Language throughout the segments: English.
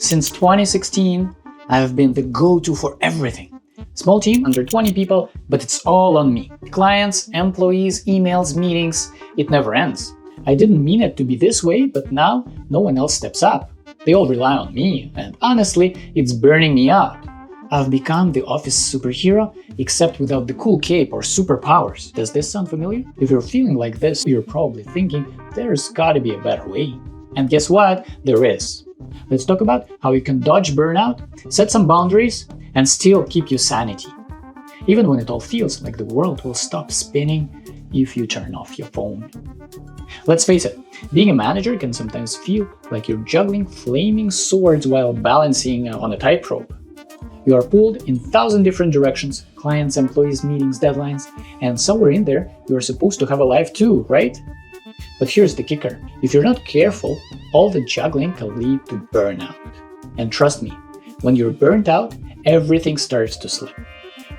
Since 2016, I have been the go-to for everything. Small team, under 20 people, but it's all on me. Clients, employees, emails, meetings, it never ends. I didn't mean it to be this way, but now no one else steps up. They all rely on me, and honestly, it's burning me out. I've become the office superhero, except without the cool cape or superpowers. Does this sound familiar? If you're feeling like this, you're probably thinking, there's gotta be a better way. And guess what? There is. Let's talk about how you can dodge burnout, set some boundaries, and still keep your sanity. Even when it all feels like the world will stop spinning if you turn off your phone. Let's face it, being a manager can sometimes feel like you're juggling flaming swords while balancing on a tightrope. You are pulled in 1,000 different directions: clients, employees, meetings, deadlines, and somewhere in there, you're supposed to have a life too, right? But here's the kicker. If you're not careful, all the juggling can lead to burnout. And trust me, when you're burnt out, everything starts to slip.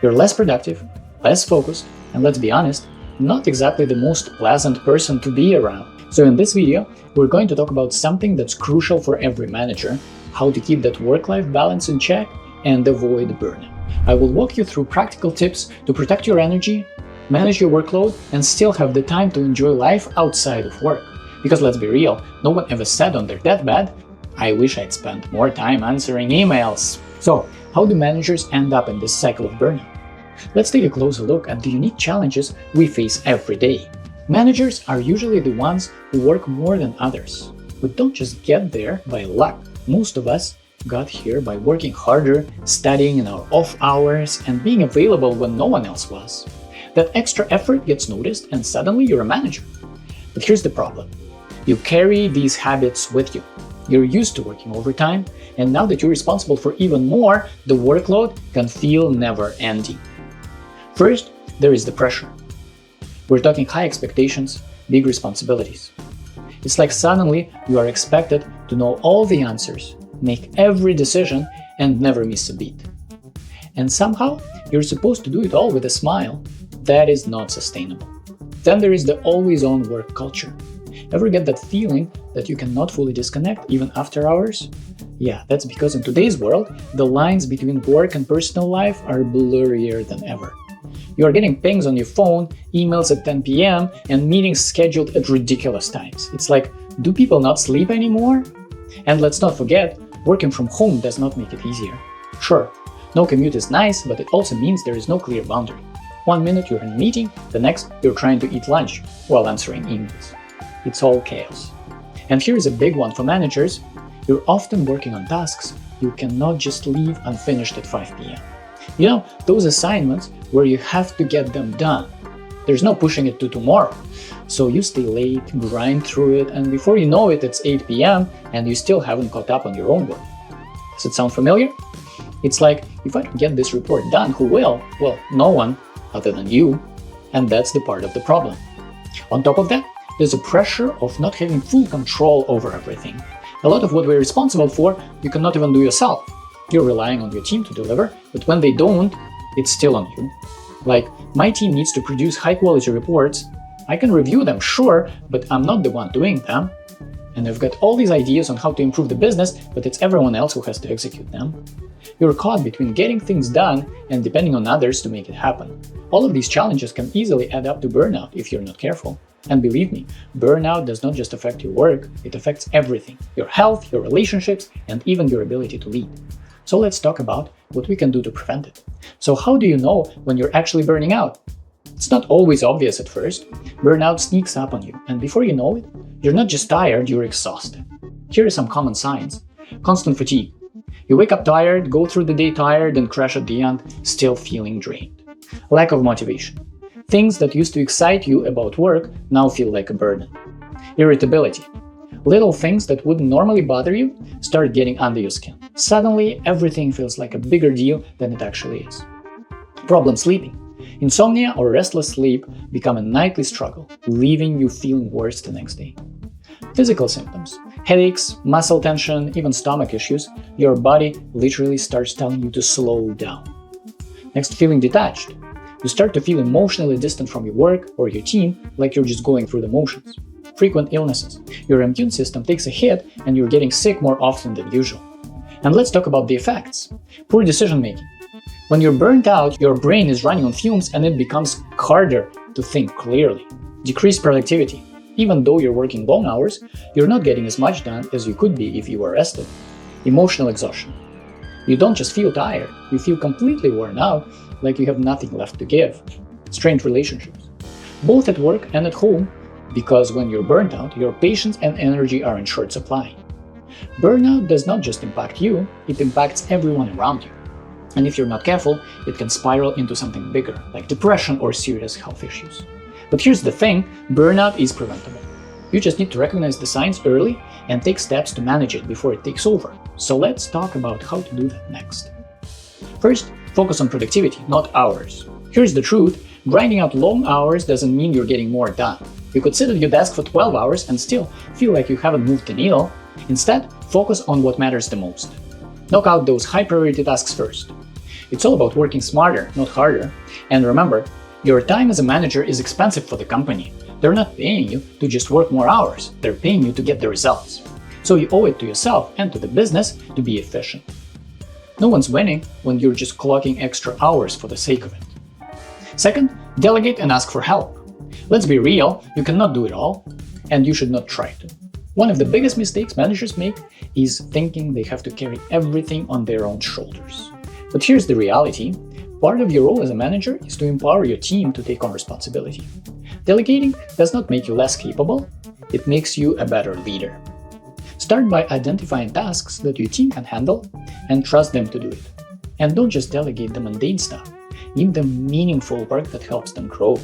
You're less productive, less focused, and let's be honest, not exactly the most pleasant person to be around. So in this video, we're going to talk about something that's crucial for every manager: how to keep that work-life balance in check and avoid burnout. I will walk you through practical tips to protect your energy, manage your workload, and still have the time to enjoy life outside of work. Because let's be real, no one ever said on their deathbed, I wish I'd spent more time answering emails. So, how do managers end up in this cycle of burnout? Let's take a closer look at the unique challenges we face every day. Managers are usually the ones who work more than others. We don't just get there by luck. Most of us got here by working harder, studying in our off hours, and being available when no one else was. That extra effort gets noticed, and suddenly you're a manager. But here's the problem. You carry these habits with you. You're used to working overtime, and now that you're responsible for even more, the workload can feel never-ending. First, there is the pressure. We're talking high expectations, big responsibilities. It's like suddenly you are expected to know all the answers, make every decision, and never miss a beat. And somehow, you're supposed to do it all with a smile. That is not sustainable. Then there is the always-on work culture. Ever get that feeling that you cannot fully disconnect even after hours? Yeah, that's because in today's world, the lines between work and personal life are blurrier than ever. You are getting pings on your phone, emails at 10 p.m., and meetings scheduled at ridiculous times. It's like, do people not sleep anymore? And let's not forget, working from home does not make it easier. Sure, no commute is nice, but it also means there is no clear boundary. 1 minute you're in a meeting, the next you're trying to eat lunch while answering emails. It's all chaos. And here's a big one for managers. You're often working on tasks you cannot just leave unfinished at 5 p.m. You know, those assignments where you have to get them done. There's no pushing it to tomorrow. So you stay late, grind through it, and before you know it, it's 8 p.m. and you still haven't caught up on your own work. Does it sound familiar? It's like, if I can get this report done, who will? Well, no one other than you. And that's the part of the problem. On top of that, there's a pressure of not having full control over everything. A lot of what we're responsible for, you cannot even do yourself. You're relying on your team to deliver, but when they don't, it's still on you. Like, my team needs to produce high-quality reports. I can review them, sure, but I'm not the one doing them. And I've got all these ideas on how to improve the business, but it's everyone else who has to execute them. You're caught between getting things done and depending on others to make it happen. All of these challenges can easily add up to burnout if you're not careful. And believe me, burnout does not just affect your work, it affects everything: your health, your relationships, and even your ability to lead. So let's talk about what we can do to prevent it. So how do you know when you're actually burning out? It's not always obvious at first. Burnout sneaks up on you, and before you know it, you're not just tired, you're exhausted. Here are some common signs. Constant fatigue. You wake up tired, go through the day tired, and crash at the end, still feeling drained. Lack of motivation. Things that used to excite you about work now feel like a burden. Irritability. Little things that wouldn't normally bother you start getting under your skin. Suddenly, everything feels like a bigger deal than it actually is. Problem sleeping. Insomnia or restless sleep become a nightly struggle, leaving you feeling worse the next day. Physical symptoms. Headaches, muscle tension, even stomach issues. Your body literally starts telling you to slow down. Next, feeling detached. You start to feel emotionally distant from your work or your team, like you're just going through the motions. Frequent illnesses. Your immune system takes a hit and you're getting sick more often than usual. And let's talk about the effects. Poor decision making. When you're burnt out, your brain is running on fumes and it becomes harder to think clearly. Decreased productivity. Even though you're working long hours, you're not getting as much done as you could be if you were rested. Emotional exhaustion. You don't just feel tired, you feel completely worn out, like you have nothing left to give. Strained relationships. Both at work and at home, because when you're burnt out, your patience and energy are in short supply. Burnout does not just impact you, it impacts everyone around you. And if you're not careful, it can spiral into something bigger, like depression or serious health issues. But here's the thing, burnout is preventable. You just need to recognize the signs early and take steps to manage it before it takes over. So let's talk about how to do that next. First, focus on productivity, not hours. Here's the truth, grinding out long hours doesn't mean you're getting more done. You could sit at your desk for 12 hours and still feel like you haven't moved the needle. Instead, focus on what matters the most. Knock out those high-priority tasks first. It's all about working smarter, not harder. And remember, your time as a manager is expensive for the company. They're not paying you to just work more hours, they're paying you to get the results. So you owe it to yourself and to the business to be efficient. No one's winning when you're just clocking extra hours for the sake of it. Second, delegate and ask for help. Let's be real, you cannot do it all, and you should not try to. One of the biggest mistakes managers make is thinking they have to carry everything on their own shoulders. But here's the reality. Part of your role as a manager is to empower your team to take on responsibility. Delegating does not make you less capable, it makes you a better leader. Start by identifying tasks that your team can handle and trust them to do it. And don't just delegate the mundane stuff, give them meaningful work that helps them grow.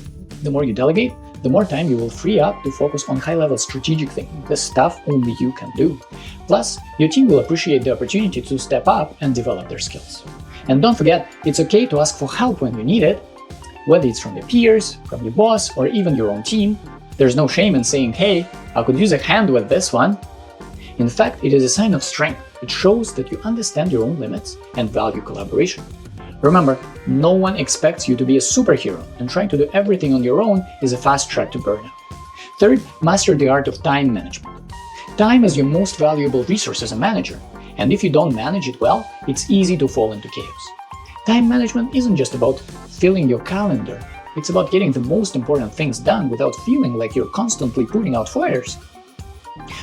The more you delegate, the more time you will free up to focus on high-level strategic thinking, the stuff only you can do. Plus, your team will appreciate the opportunity to step up and develop their skills. And don't forget, it's okay to ask for help when you need it, whether it's from your peers, from your boss, or even your own team. There's no shame in saying, hey, I could use a hand with this one. In fact, it is a sign of strength. It shows that you understand your own limits and value collaboration. Remember, no one expects you to be a superhero, and trying to do everything on your own is a fast track to burnout. Third, master the art of time management. Time is your most valuable resource as a manager, and if you don't manage it well, it's easy to fall into chaos. Time management isn't just about filling your calendar, it's about getting the most important things done without feeling like you're constantly putting out fires.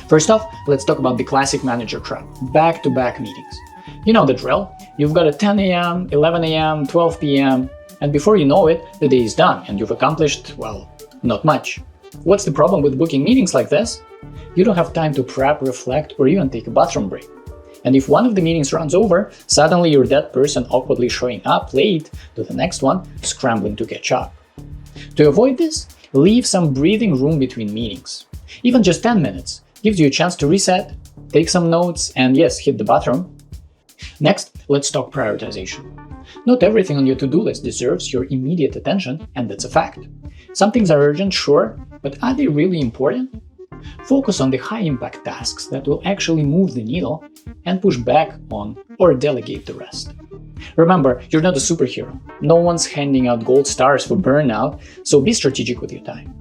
First off, let's talk about the classic manager trap, back-to-back meetings. You know the drill. You've got a 10 a.m., 11 a.m., 12 p.m., and before you know it, the day is done and you've accomplished, well, not much. What's the problem with booking meetings like this? You don't have time to prep, reflect, or even take a bathroom break. And if one of the meetings runs over, suddenly you're that person awkwardly showing up late to the next one, scrambling to catch up. To avoid this, leave some breathing room between meetings. Even just 10 minutes gives you a chance to reset, take some notes, and yes, hit the bathroom. Next, let's talk prioritization. Not everything on your to-do list deserves your immediate attention, and that's a fact. Some things are urgent, sure, but are they really important? Focus on the high-impact tasks that will actually move the needle and push back on or delegate the rest. Remember, you're not a superhero. No one's handing out gold stars for burnout, so be strategic with your time.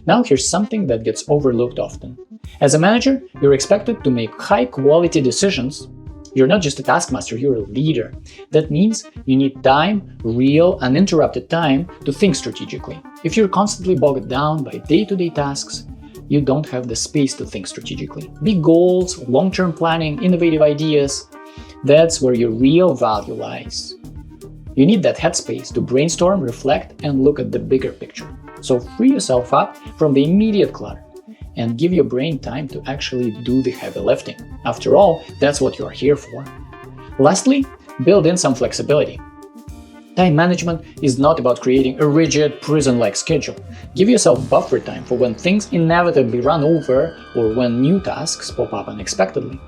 Now here's something that gets overlooked often. As a manager, you're expected to make high-quality decisions. You're not just a taskmaster, you're a leader. That means you need time, real, uninterrupted time to think strategically. If you're constantly bogged down by day-to-day tasks, you don't have the space to think strategically. Big goals, long-term planning, innovative ideas, that's where your real value lies. You need that headspace to brainstorm, reflect, and look at the bigger picture. So free yourself up from the immediate clutter and give your brain time to actually do the heavy lifting. After all, that's what you are here for. Lastly, build in some flexibility. Time management is not about creating a rigid, prison-like schedule. Give yourself buffer time for when things inevitably run over or when new tasks pop up unexpectedly.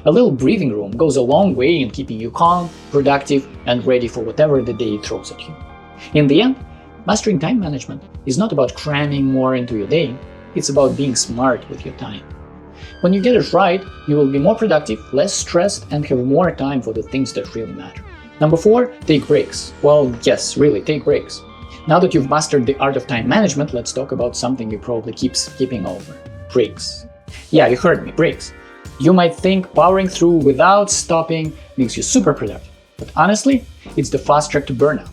A little breathing room goes a long way in keeping you calm, productive, and ready for whatever the day throws at you. In the end, mastering time management is not about cramming more into your day, it's about being smart with your time. When you get it right, you will be more productive, less stressed, and have more time for the things that really matter. Number 4, take breaks. Well, yes, really, take breaks. Now that you've mastered the art of time management, let's talk about something you probably keep skipping over. Breaks. Yeah, you heard me, breaks. You might think powering through without stopping makes you super productive, but honestly, it's the fast track to burnout.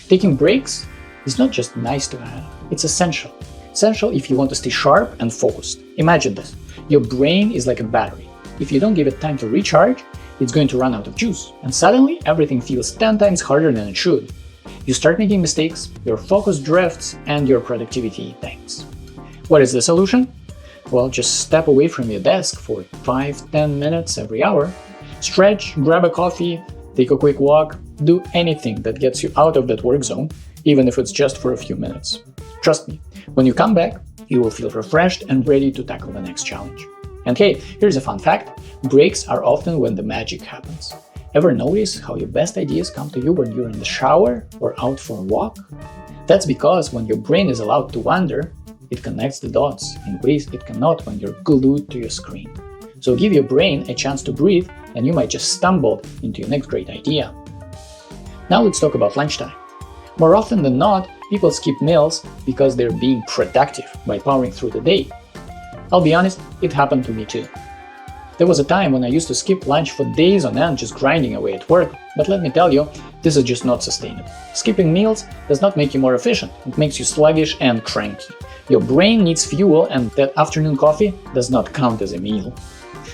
Taking breaks is not just nice to have, it's essential. Essential if you want to stay sharp and focused. Imagine this. Your brain is like a battery. If you don't give it time to recharge, it's going to run out of juice, and suddenly everything feels 10 times harder than it should. You start making mistakes, your focus drifts, and your productivity tanks. What is the solution? Well, just step away from your desk for 5-10 minutes every hour. Stretch, grab a coffee, take a quick walk, do anything that gets you out of that work zone, even if it's just for a few minutes. Trust me, when you come back, you will feel refreshed and ready to tackle the next challenge. And hey, here's a fun fact. Breaks are often when the magic happens. Ever notice how your best ideas come to you when you're in the shower or out for a walk? That's because when your brain is allowed to wander, it connects the dots in ways it cannot when you're glued to your screen. So give your brain a chance to breathe and you might just stumble into your next great idea. Now let's talk about lunchtime. More often than not, people skip meals because they're being productive by powering through the day. I'll be honest, it happened to me too. There was a time when I used to skip lunch for days on end just grinding away at work, but let me tell you, this is just not sustainable. Skipping meals does not make you more efficient, it makes you sluggish and cranky. Your brain needs fuel and that afternoon coffee does not count as a meal.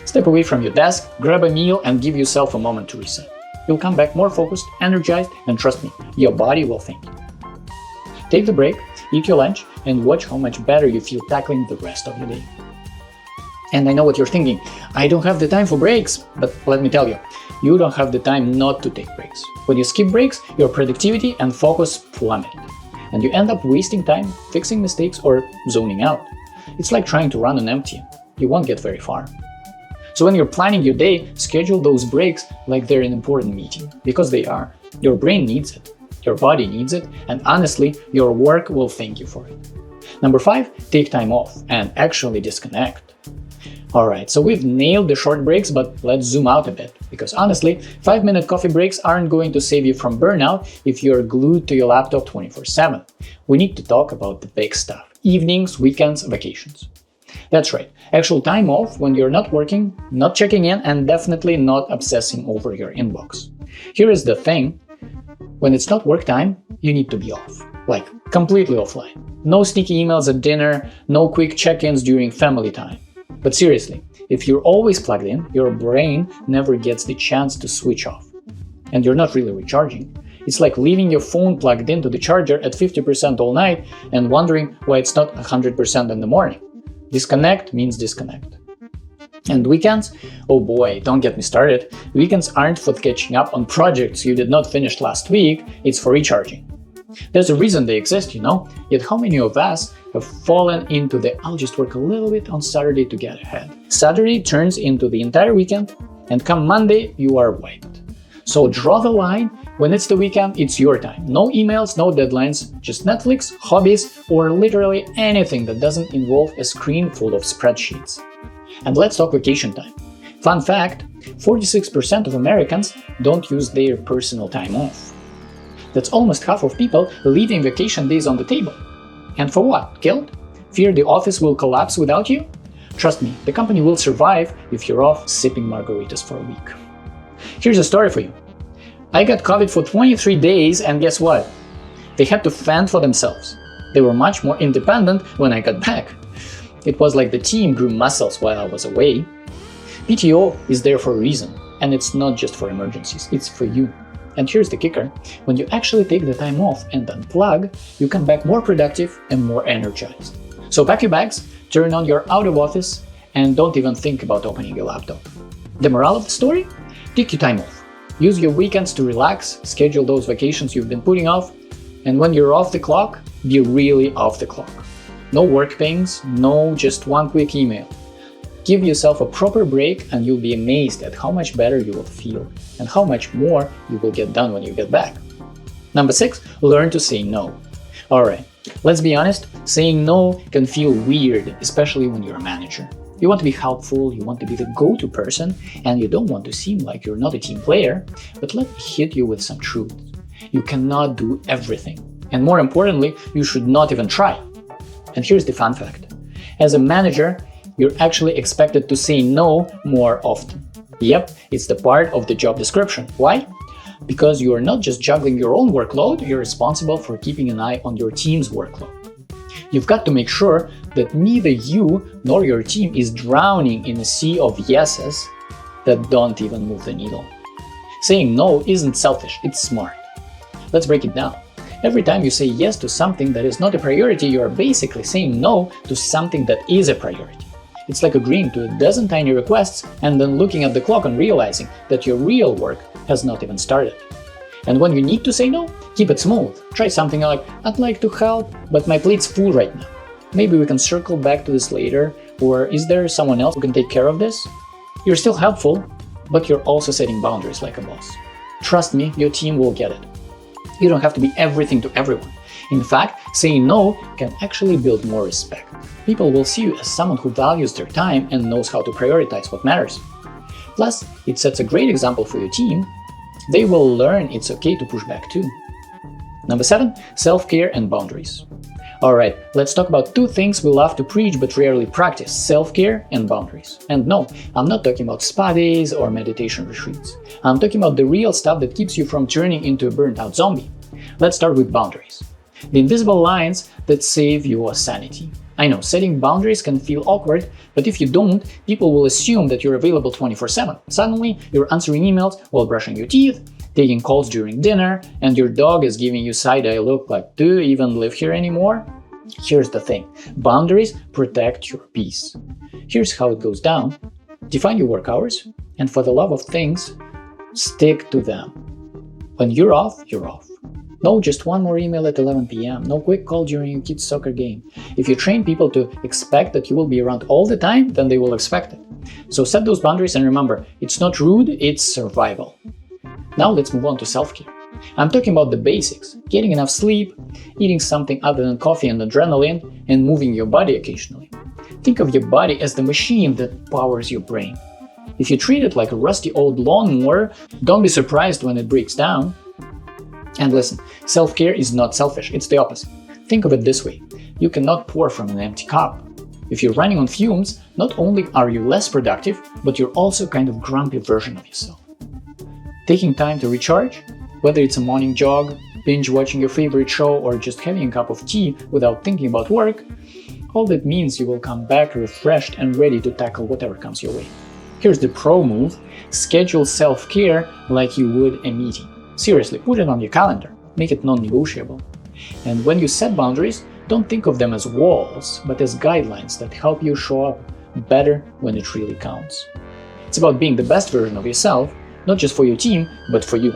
Step away from your desk, grab a meal and give yourself a moment to reset. You'll come back more focused, energized, and trust me, your body will thank you. Take the break, eat your lunch, and watch how much better you feel tackling the rest of your day. And I know what you're thinking, I don't have the time for breaks, but let me tell you, you don't have the time not to take breaks. When you skip breaks, your productivity and focus plummet, and you end up wasting time fixing mistakes or zoning out. It's like trying to run on empty. You won't get very far. So when you're planning your day, schedule those breaks like they're an important meeting, because they are. Your brain needs it, your body needs it, and honestly, your work will thank you for it. Number 5, take time off and actually disconnect. Alright, so we've nailed the short breaks, but let's zoom out a bit, because honestly, 5-minute coffee breaks aren't going to save you from burnout if you're glued to your laptop 24/7. We need to talk about the big stuff: evenings, weekends, vacations. That's right, actual time off when you're not working, not checking in, and definitely not obsessing over your inbox. Here is the thing, when it's not work time, you need to be off, like completely offline. No sneaky emails at dinner, no quick check-ins during family time. But seriously, if you're always plugged in, your brain never gets the chance to switch off. And you're not really recharging. It's like leaving your phone plugged into the charger at 50% all night and wondering why it's not 100% in the morning. Disconnect means disconnect. And weekends? Oh boy, don't get me started. Weekends aren't for catching up on projects you did not finish last week, it's for recharging. There's a reason they exist, you know, yet how many of us have fallen into the "I'll just work a little bit on Saturday to get ahead." Saturday turns into the entire weekend, and come Monday, you are wiped. So draw the line. When it's the weekend, it's your time. No emails, no deadlines, just Netflix, hobbies, or literally anything that doesn't involve a screen full of spreadsheets. And let's talk vacation time. Fun fact, 46% of Americans don't use their personal time off. That's almost half of people leaving vacation days on the table. And for what? Guilt? Fear the office will collapse without you? Trust me, the company will survive if you're off sipping margaritas for a week. Here's a story for you. I got COVID for 23 days and guess what? They had to fend for themselves. They were much more independent when I got back. It was like the team grew muscles while I was away. PTO is there for a reason, and it's not just for emergencies, it's for you. And here's the kicker, when you actually take the time off and unplug, you come back more productive and more energized. So pack your bags, turn on your out of office, and don't even think about opening your laptop. The moral of the story? Take your time off. Use your weekends to relax, schedule those vacations you've been putting off, and when you're off the clock, be really off the clock. No work pings, no just one quick email. Give yourself a proper break and you'll be amazed at how much better you will feel and how much more you will get done when you get back. Number 6, learn to say no. Alright, let's be honest, saying no can feel weird, especially when you're a manager. You want to be helpful, you want to be the go-to person, and you don't want to seem like you're not a team player, but let me hit you with some truth. You cannot do everything, and more importantly, you should not even try. And here's the fun fact. As a manager, You're actually expected to say no more often. Yep, it's the part of the job description. Why? Because you are not just juggling your own workload, you're responsible for keeping an eye on your team's workload. You've got to make sure that neither you nor your team is drowning in a sea of yeses that don't even move the needle. Saying no isn't selfish, it's smart. Let's break it down. Every time you say yes to something that is not a priority, you are basically saying no to something that is a priority. It's like agreeing to a dozen tiny requests and then looking at the clock and realizing that your real work has not even started. And when you need to say no, keep it smooth. Try something like, I'd like to help, but my plate's full right now. Maybe we can circle back to this later, or is there someone else who can take care of this? You're still helpful, but you're also setting boundaries like a boss. Trust me, your team will get it. You don't have to be everything to everyone. In fact, saying no can actually build more respect. People will see you as someone who values their time and knows how to prioritize what matters. Plus, it sets a great example for your team. They will learn it's okay to push back too. Number 7, self-care and boundaries. Alright, let's talk about two things we love to preach but rarely practice: self-care and boundaries. And no, I'm not talking about spa days or meditation retreats. I'm talking about the real stuff that keeps you from turning into a burnt-out zombie. Let's start with boundaries. The invisible lines that save your sanity. I know, setting boundaries can feel awkward, but if you don't, people will assume that you're available 24/7. Suddenly, you're answering emails while brushing your teeth, taking calls during dinner, and your dog is giving you side-eye look like, do you even live here anymore? Here's the thing. Boundaries protect your peace. Here's how it goes down. Define your work hours, and for the love of things, stick to them. When you're off, you're off. No just one more email at 11 p.m. No quick call during your kid's soccer game. If you train people to expect that you will be around all the time, then they will expect it. So set those boundaries and remember, it's not rude, it's survival. Now let's move on to self-care. I'm talking about the basics: getting enough sleep, eating something other than coffee and adrenaline, and moving your body occasionally. Think of your body as the machine that powers your brain. If you treat it like a rusty old lawnmower, don't be surprised when it breaks down. And listen, self-care is not selfish, it's the opposite. Think of it this way: you cannot pour from an empty cup. If you're running on fumes, not only are you less productive, but you're also kind of grumpy version of yourself. Taking time to recharge, whether it's a morning jog, binge watching your favorite show, or just having a cup of tea without thinking about work, all that means you will come back refreshed and ready to tackle whatever comes your way. Here's the pro move: schedule self-care like you would a meeting. Seriously, put it on your calendar, make it non-negotiable. And when you set boundaries, don't think of them as walls, but as guidelines that help you show up better when it really counts. It's about being the best version of yourself, not just for your team, but for you.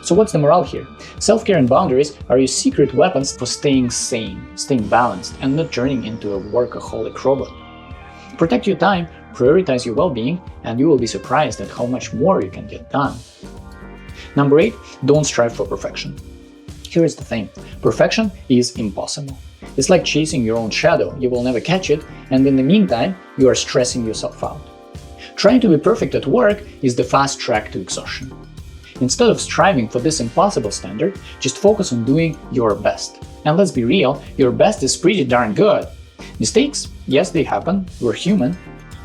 So what's the morale here? Self-care and boundaries are your secret weapons for staying sane, staying balanced, and not turning into a workaholic robot. Protect your time, prioritize your well-being, and you will be surprised at how much more you can get done. Number 8, don't strive for perfection. Here is the thing: perfection is impossible. It's like chasing your own shadow. You will never catch it, and in the meantime, you are stressing yourself out. Trying to be perfect at work is the fast track to exhaustion. Instead of striving for this impossible standard, just focus on doing your best. And let's be real, your best is pretty darn good. Mistakes? Yes, they happen. We're human.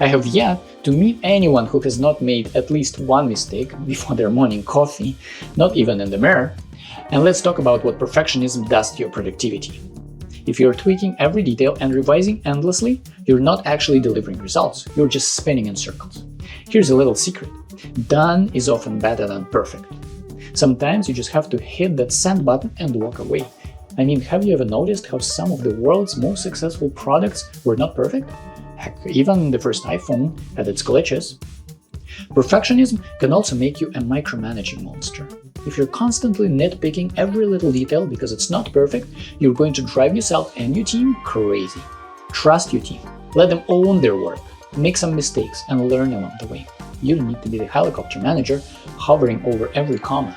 I have yet to meet anyone who has not made at least one mistake before their morning coffee, not even in the mirror. And let's talk about what perfectionism does to your productivity. If you're tweaking every detail and revising endlessly, you're not actually delivering results. You're just spinning in circles. Here's a little secret: done is often better than perfect. Sometimes you just have to hit that send button and walk away. I mean, have you ever noticed how some of the world's most successful products were not perfect? Heck, even the first iPhone had its glitches. Perfectionism can also make you a micromanaging monster. If you're constantly nitpicking every little detail because it's not perfect, you're going to drive yourself and your team crazy. Trust your team. Let them own their work. Make some mistakes and learn along the way. You don't need to be the helicopter manager hovering over every comma.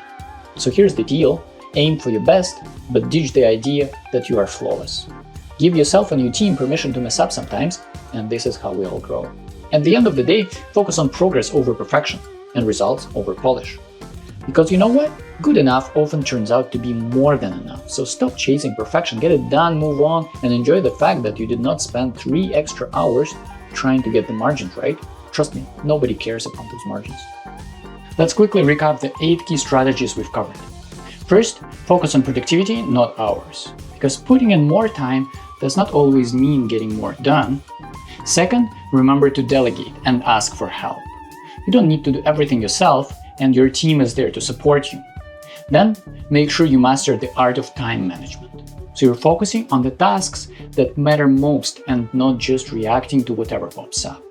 So here's the deal: aim for your best, but ditch the idea that you are flawless. Give yourself and your team permission to mess up sometimes, and this is how we all grow. At the end of the day, focus on progress over perfection and results over polish. Because you know what? Good enough often turns out to be more than enough. So stop chasing perfection, get it done, move on, and enjoy the fact that you did not spend 3 extra hours trying to get the margins right. Trust me, nobody cares about those margins. Let's quickly recap the 8 key strategies we've covered. First, focus on productivity, not hours, because putting in more time does not always mean getting more done. Second, remember to delegate and ask for help. You don't need to do everything yourself, and your team is there to support you. Then, make sure you master the art of time management. So you're focusing on the tasks that matter most and not just reacting to whatever pops up.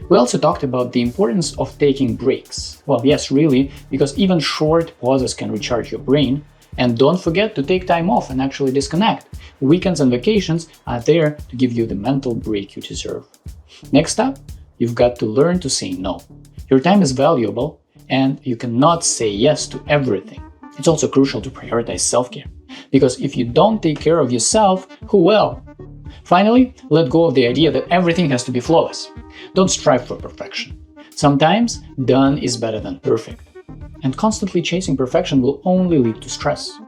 We also talked about the importance of taking breaks. Well, yes, really, because even short pauses can recharge your brain. And don't forget to take time off and actually disconnect. Weekends and vacations are there to give you the mental break you deserve. Next up, you've got to learn to say no. Your time is valuable, and you cannot say yes to everything. It's also crucial to prioritize self-care, because if you don't take care of yourself, who will? Finally, let go of the idea that everything has to be flawless. Don't strive for perfection. Sometimes done is better than perfect. And constantly chasing perfection will only lead to stress.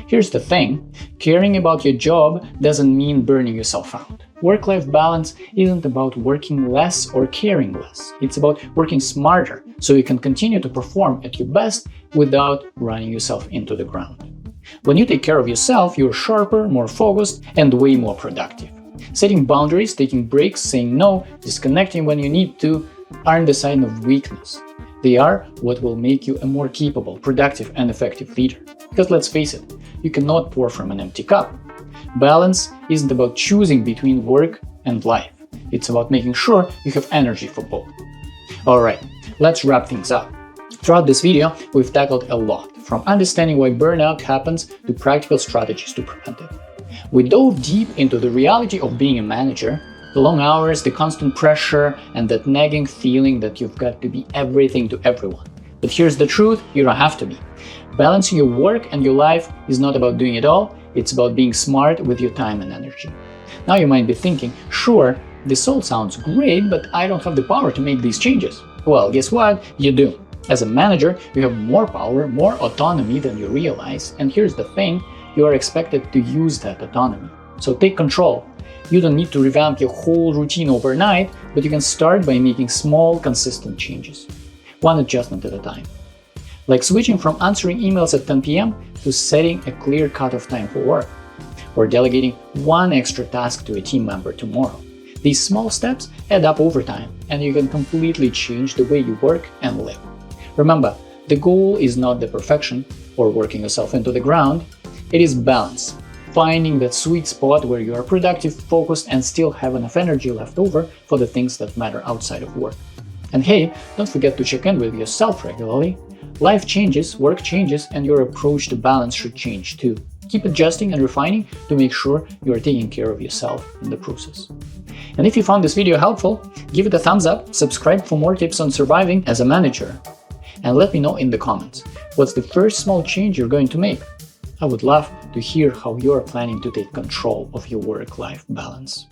Here's the thing, caring about your job doesn't mean burning yourself out. Work-life balance isn't about working less or caring less. It's about working smarter so you can continue to perform at your best without running yourself into the ground. When you take care of yourself, you're sharper, more focused, and way more productive. Setting boundaries, taking breaks, saying no, disconnecting when you need to, aren't the sign of weakness. They are what will make you a more capable, productive, and effective leader. Because let's face it, you cannot pour from an empty cup. Balance isn't about choosing between work and life. It's about making sure you have energy for both. Alright, let's wrap things up. Throughout this video, we've tackled a lot, from understanding why burnout happens to practical strategies to prevent it. We dove deep into the reality of being a manager, the long hours, the constant pressure, and that nagging feeling that you've got to be everything to everyone. But here's the truth, you don't have to be. Balancing your work and your life is not about doing it all, it's about being smart with your time and energy. Now you might be thinking, sure, this all sounds great, but I don't have the power to make these changes. Well, guess what? You do. As a manager, you have more power, more autonomy than you realize, and here's the thing, you are expected to use that autonomy. So take control. You don't need to revamp your whole routine overnight, but you can start by making small, consistent changes. One adjustment at a time. Like switching from answering emails at 10 p.m. to setting a clear cutoff time for work, or delegating one extra task to a team member tomorrow. These small steps add up over time, and you can completely change the way you work and live. Remember, the goal is not the perfection or working yourself into the ground, it is balance. Finding that sweet spot where you are productive, focused, and still have enough energy left over for the things that matter outside of work. And hey, don't forget to check in with yourself regularly. Life changes, work changes, and your approach to balance should change too. Keep adjusting and refining to make sure you are taking care of yourself in the process. And if you found this video helpful, give it a thumbs up, subscribe for more tips on surviving as a manager, and let me know in the comments, what's the first small change you're going to make? I would love to hear how you're planning to take control of your work-life balance.